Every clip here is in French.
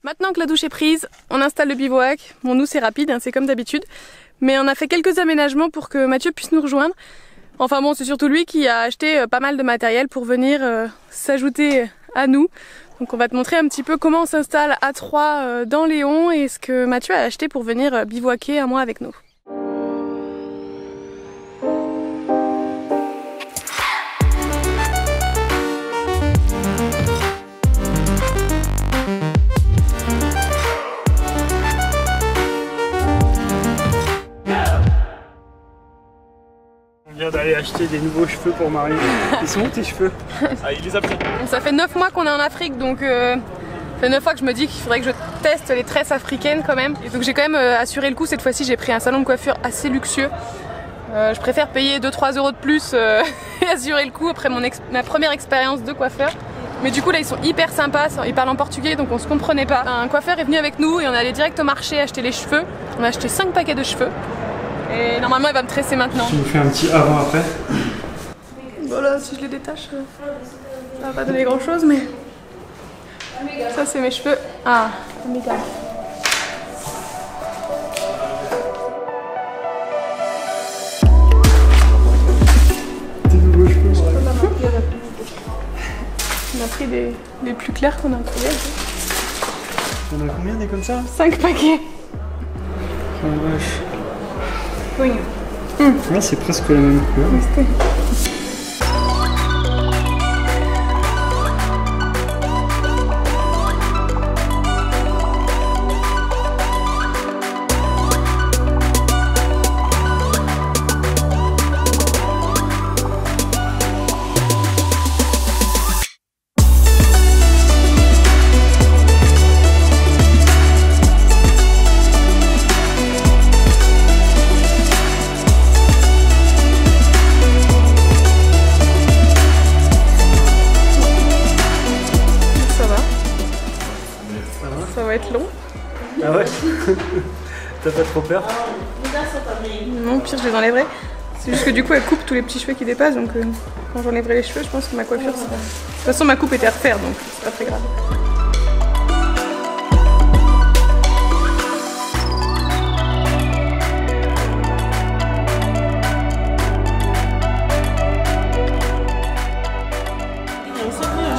Maintenant que la douche est prise, on installe le bivouac. Bon, nous c'est rapide, hein, c'est comme d'habitude. Mais on a fait quelques aménagements pour que Mathieu puisse nous rejoindre. Enfin bon, c'est surtout lui qui a acheté pas mal de matériel pour venir s'ajouter à nous. Donc on va te montrer un petit peu comment on s'installe à 3 dans Léon et ce que Mathieu a acheté pour venir bivouaquer un mois avec nous. On vient d'aller acheter des nouveaux cheveux pour Marie. Ils sont où tes cheveux? Ah, il les a pris. Ça fait 9 mois qu'on est en Afrique, donc ça fait 9 fois que je me dis qu'il faudrait que je teste les tresses africaines quand même. Et donc j'ai quand même assuré le coup. Cette fois-ci j'ai pris un salon de coiffure assez luxueux. Je préfère payer 2-3 € de plus et assurer le coup après ma première expérience de coiffeur. Mais du coup là ils sont hyper sympas, ils parlent en portugais donc on se comprenait pas. Un coiffeur est venu avec nous et on est allé direct au marché acheter les cheveux. On a acheté 5 paquets de cheveux. Et normalement il va me tresser maintenant. Tu nous fais un petit avant-après. Voilà, si je les détache, ça va pas donner grand chose, mais ça c'est mes cheveux. Ah, impeccable. Tes nouveaux cheveux, On a pris des plus clairs qu'on a trouvés. On a combien des comme ça? 5 paquets. Oh vache. Oui. Là c'est presque la même couleur. Ça va être long. Ah ouais? T'as pas trop peur? Non, pire, je les enlèverai. C'est juste que du coup, elle coupe tous les petits cheveux qui dépassent. Donc, quand j'enlèverai les cheveux, je pense que ma coiffure sera. De toute façon, ma coupe était à refaire, donc c'est pas très grave.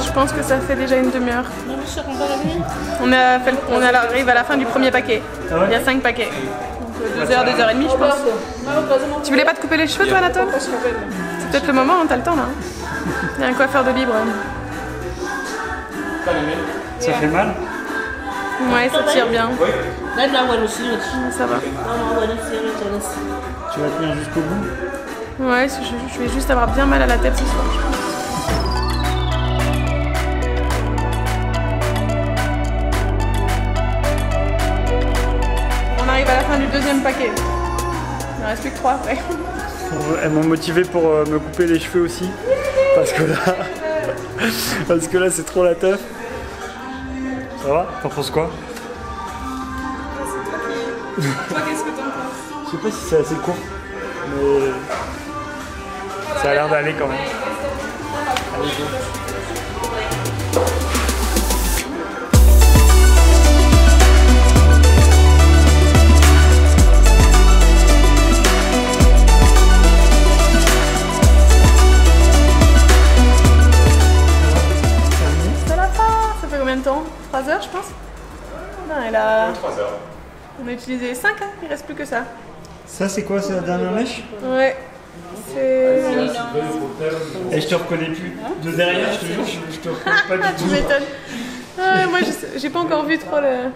Je pense que ça fait déjà une demi-heure. On arrive à la fin du premier paquet. Ah ouais? Il y a 5 paquets. Donc 2 heures, 2 heures et demie, je pense. Tu voulais pas te couper les cheveux, toi, Anatole? C'est peut-être le moment, hein, t'as le temps là. Il y a un coiffeur de libre. Ça fait mal? Ouais, ça tire bien. Ça va. Tu vas tenir jusqu'au bout? Ouais, je vais juste avoir bien mal à la tête ce soir. On arrive à la fin du deuxième paquet. Il en reste plus que 3 après. Elles m'ont motivé pour me couper les cheveux aussi. Parce que là c'est trop la teuf. Ça va? T'en penses quoi? Toi, qu'est-ce que t'en penses? Je sais pas si c'est assez court, mais ça a l'air d'aller quand même. Allez, go. C'est la fin. Ça fait combien de temps? 3 heures, je pense. Non, elle a... 3 heures. On a utilisé les 5, hein. Il reste plus que ça. Ça c'est quoi? C'est la dernière mèche? Ouais. C'est... Et je te reconnais plus. De derrière, je te jure, je te reconnais pas du Tu tout. m'étonnes. Ah, moi, j'ai pas encore vu trop le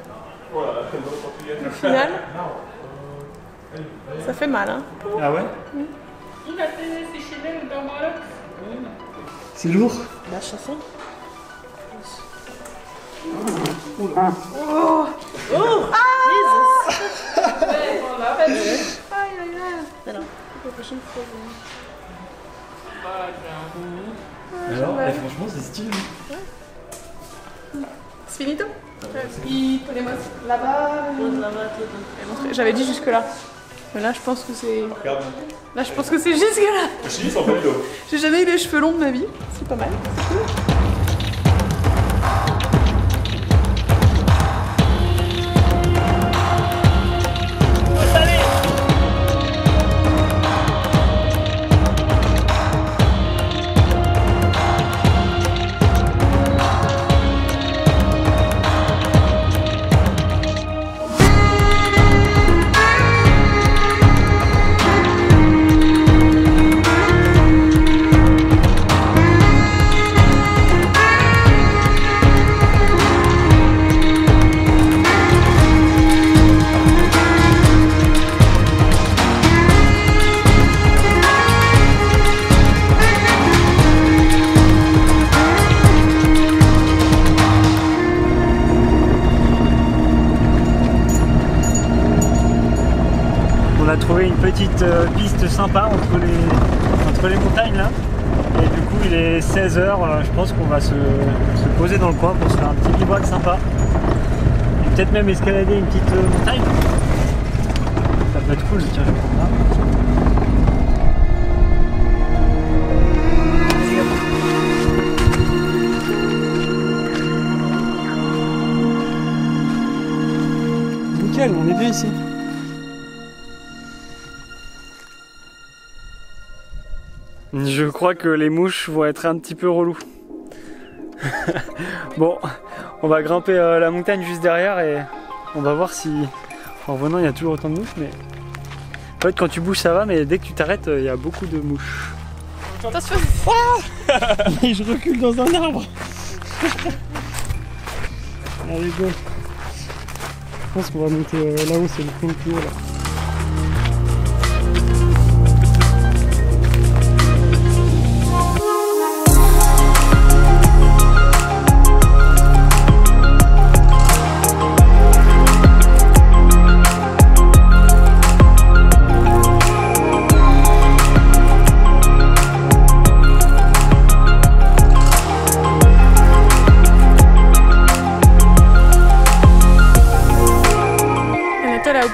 final. Ça fait mal, hein. Ah ouais? C'est lourd? La chanson. Oh! Oh! Ah! Aïe, aïe, aïe. Alors, franchement, c'est stylé. C'est finito? Là-bas. J'avais dit jusque là. Mais là, je pense que c'est. Là, je pense que c'est jusque là. J'ai jamais eu les cheveux longs de ma vie. C'est pas mal. C'est cool. a trouvé une petite piste sympa entre les montagnes là. Et du coup il est 16 h, je pense qu'on va se poser dans le coin pour se faire un petit bivouac sympa. Et peut-être même escalader une petite montagne. Ça peut être cool, tiens je vais prendre là. Nickel, on est bien ici. Je crois que les mouches vont être un petit peu relous. Bon, on va grimper la montagne juste derrière et on va voir si en revenant il y a toujours autant de mouches. Mais en fait quand tu bouges ça va, mais dès que tu t'arrêtes il y a beaucoup de mouches. Attention. Et je recule dans un arbre. Allez go. Je pense qu'on va monter là-haut, c'est le point le plus haut là.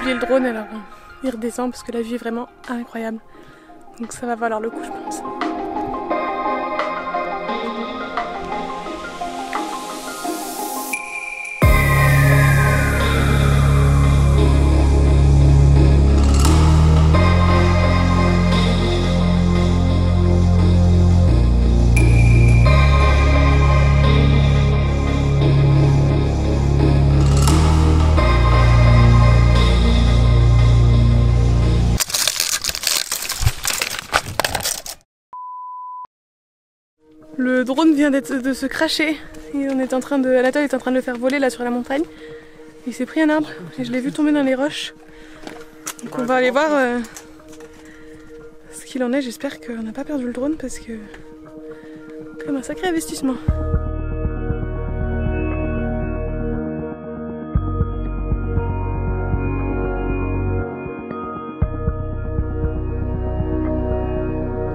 Le drone, alors il redescend parce que la vue est vraiment incroyable, donc ça va valoir le coup je pense. Le drone vient de se cracher et Anatole est en train de le faire voler là sur la montagne. Il s'est pris un arbre et je l'ai vu tomber dans les roches. Donc on va aller voir ce qu'il en est. J'espère qu'on n'a pas perdu le drone parce que c'est quand même un sacré investissement.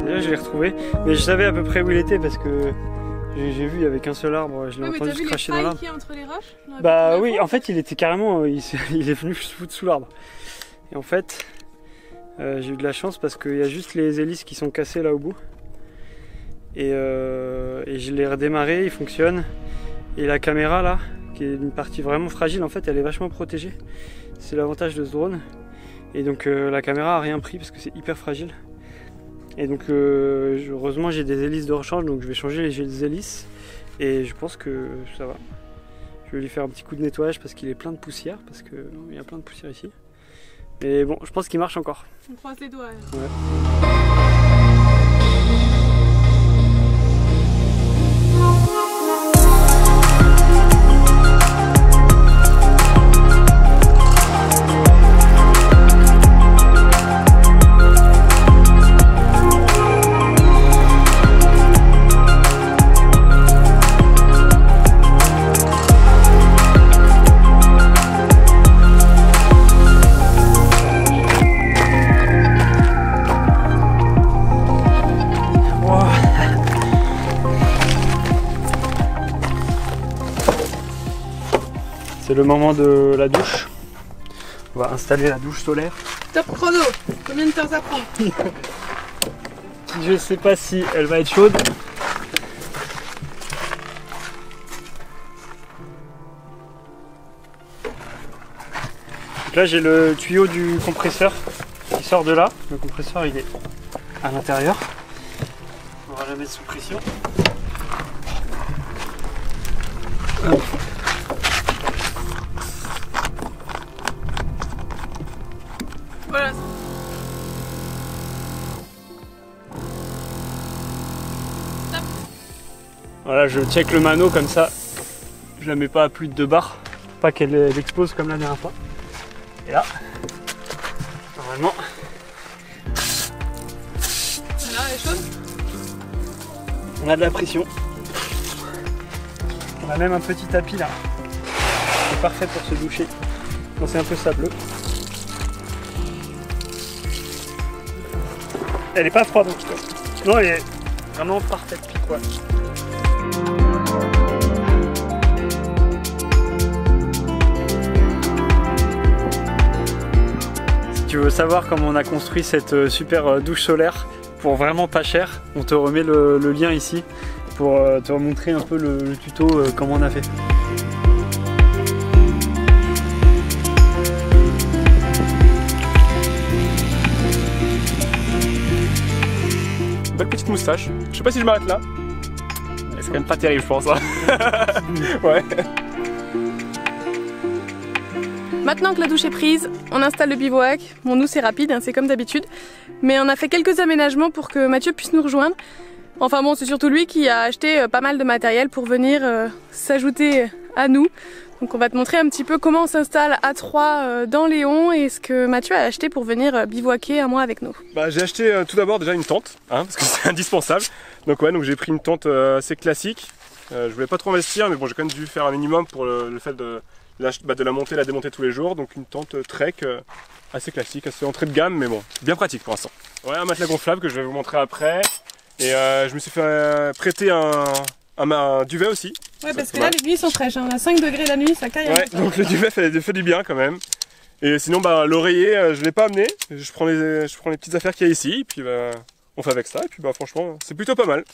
Là je l'ai retrouvé, mais je savais à peu près où il était parce que j'ai vu il y avait qu'un seul arbre, je l'ai entendu se cracher dans l'arbre. Entre les roches, bah oui, en fait il était carrément, il est venu se foutre sous l'arbre. Et en fait, j'ai eu de la chance parce qu'il y a juste les hélices qui sont cassées là au bout. Et je l'ai redémarré, il fonctionne. Et la caméra là, qui est une partie vraiment fragile, en fait elle est vachement protégée. C'est l'avantage de ce drone. Et donc la caméra a rien pris parce que c'est hyper fragile. Et donc heureusement j'ai des hélices de rechange, donc je vais changer les hélices et je pense que ça va. Je vais lui faire un petit coup de nettoyage parce qu'il est plein de poussière, parce qu'il y a plein de poussière ici. Mais bon, je pense qu'il marche encore. On croise les doigts. Ouais. C'est le moment de la douche. On va installer la douche solaire. Top chrono. Combien de temps ça prend? Je sais pas si elle va être chaude. Donc là j'ai le tuyau du compresseur qui sort de là. Le compresseur il est à l'intérieur. On va la mettre sous pression. Hop. Voilà. Voilà, je check le mano comme ça. Je la mets pas à plus de 2 bars. Pas qu'elle explose comme la dernière fois. Et là, normalement. Voilà, elle est chaude. On a de la pression. On a même un petit tapis là. C'est parfait pour se doucher quand c'est un peu sableux. Elle est pas froide en tout cas. Non, elle est vraiment parfaite pile poil. Si tu veux savoir comment on a construit cette super douche solaire pour vraiment pas cher, on te remet le lien ici pour te montrer un peu le tuto comment on a fait. Belle petite moustache. Je sais pas si je m'arrête là. C'est quand même pas terrible, je pense. Hein. Ouais. Maintenant que la douche est prise, on installe le bivouac. Bon, nous c'est rapide, hein, c'est comme d'habitude. Mais on a fait quelques aménagements pour que Mathieu puisse nous rejoindre. Enfin bon, c'est surtout lui qui a acheté pas mal de matériel pour venir s'ajouter à nous. Donc on va te montrer un petit peu comment on s'installe à 3 dans Léon et ce que Mathieu a acheté pour venir bivouaquer un mois avec nous. Bah, j'ai acheté tout d'abord déjà une tente, hein, parce que c'est indispensable. Donc ouais, donc j'ai pris une tente assez classique. Je voulais pas trop investir, mais bon, j'ai quand même dû faire un minimum pour le fait de la monter, la démonter tous les jours. Donc une tente Trek assez classique, assez entrée de gamme, mais bon, bien pratique pour l'instant. Ouais, un matelas gonflable que je vais vous montrer après. Et je me suis fait prêter un duvet aussi. Ouais, parce que là les nuits sont fraîches, hein. On a 5 degrés la nuit, ça caille. Ouais, donc le duvet fait du bien quand même. Et sinon, bah, l'oreiller, je l'ai pas amené. Je prends les petites affaires qu'il y a ici, et puis bah, on fait avec ça. Et puis bah, franchement, c'est plutôt pas mal.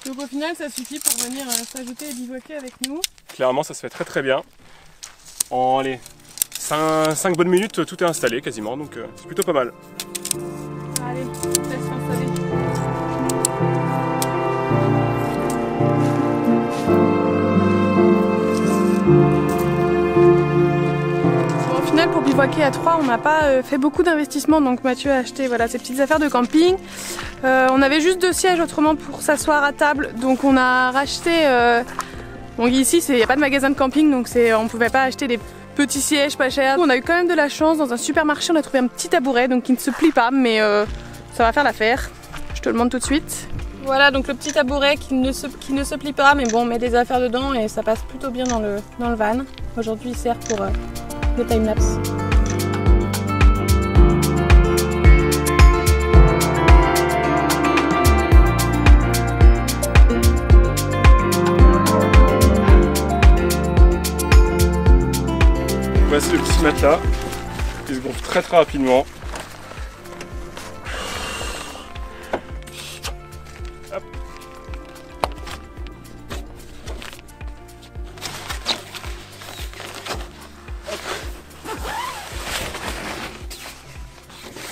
Donc au final, ça suffit pour venir s'ajouter et bivouaquer avec nous. Clairement, ça se fait très très bien. En allez, 5 bonnes minutes, tout est installé quasiment, donc c'est plutôt pas mal. Allez, laisse s'installer. Au final, pour bivouaquer à 3, on n'a pas fait beaucoup d'investissements. Donc Mathieu a acheté voilà, ses petites affaires de camping. On avait juste 2 sièges autrement pour s'asseoir à table. Donc on a racheté... Donc ici, il n'y a pas de magasin de camping, donc on ne pouvait pas acheter des petits sièges pas chers. On a eu quand même de la chance. Dans un supermarché, on a trouvé un petit tabouret donc qui ne se plie pas, mais ça va faire l'affaire. Je te le montre tout de suite. Voilà, donc le petit tabouret qui ne se plie pas, mais bon, on met des affaires dedans et ça passe plutôt bien dans le van. Aujourd'hui, il sert pour le timelapse. Voici le petit matelas qui se gonfle très très rapidement. Hop.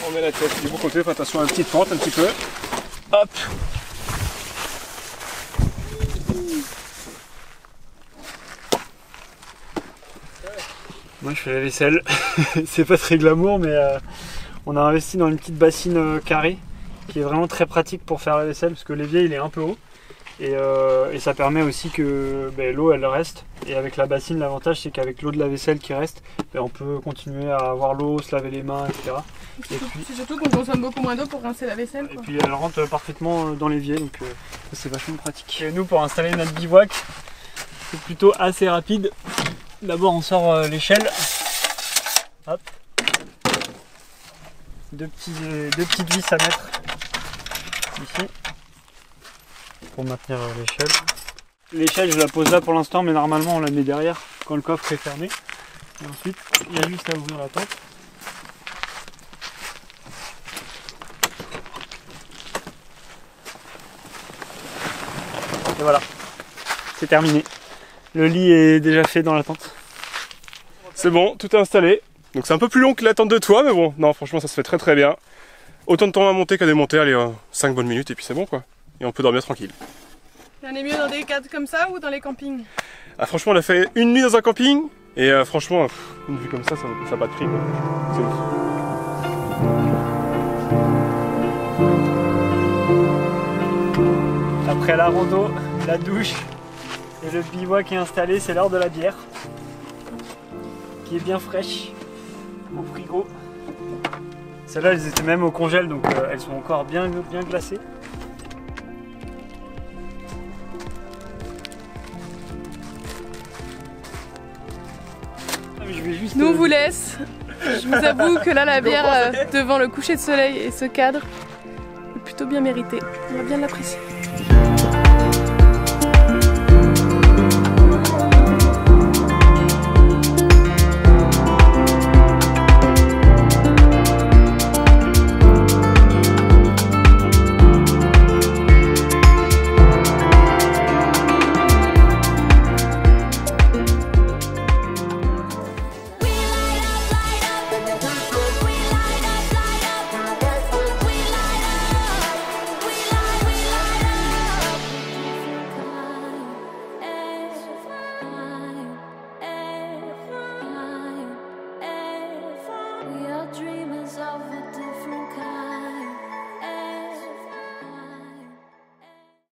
On met la tête du bon côté, fais attention à la petite pente un petit peu. Hop. Moi je fais la vaisselle, c'est pas très glamour mais on a investi dans une petite bassine carrée qui est vraiment très pratique pour faire la vaisselle parce que l'évier il est un peu haut et ça permet aussi que l'eau elle reste et avec la bassine l'avantage c'est qu'avec l'eau de la vaisselle qui reste on peut continuer à avoir l'eau, se laver les mains etc. C'est surtout qu'on consomme beaucoup moins d'eau pour rincer la vaisselle. Et puis elle rentre parfaitement dans l'évier donc c'est vachement pratique. Et nous pour installer notre bivouac c'est plutôt assez rapide. D'abord on sort l'échelle, hop, deux petites vis à mettre ici pour maintenir l'échelle. L'échelle je la pose là pour l'instant mais normalement on la met derrière quand le coffre est fermé. Et ensuite il y a juste à ouvrir la tente. Et voilà, c'est terminé. Le lit est déjà fait dans la tente. C'est bon, tout est installé. Donc c'est un peu plus long que la tente de toi, mais bon, non, franchement, ça se fait très très bien. Autant de temps à monter qu'à démonter, allez, 5 bonnes minutes et puis c'est bon quoi. Et on peut dormir tranquille. On est mieux dans des cadres comme ça ou dans les campings? Ah, franchement, on a fait une nuit dans un camping et franchement, une vue comme ça n'a pas de prix quoi. C'est ouf. Après la rando, la douche et le bivouac est installé, c'est l'heure de la bière qui est bien fraîche au frigo. Celles-là elles étaient même au congèle donc elles sont encore bien glacées. Nous on vous laisse. Je vous avoue que là la bière devant le coucher de soleil et ce cadre, plutôt bien mérité. On va bien l'apprécier.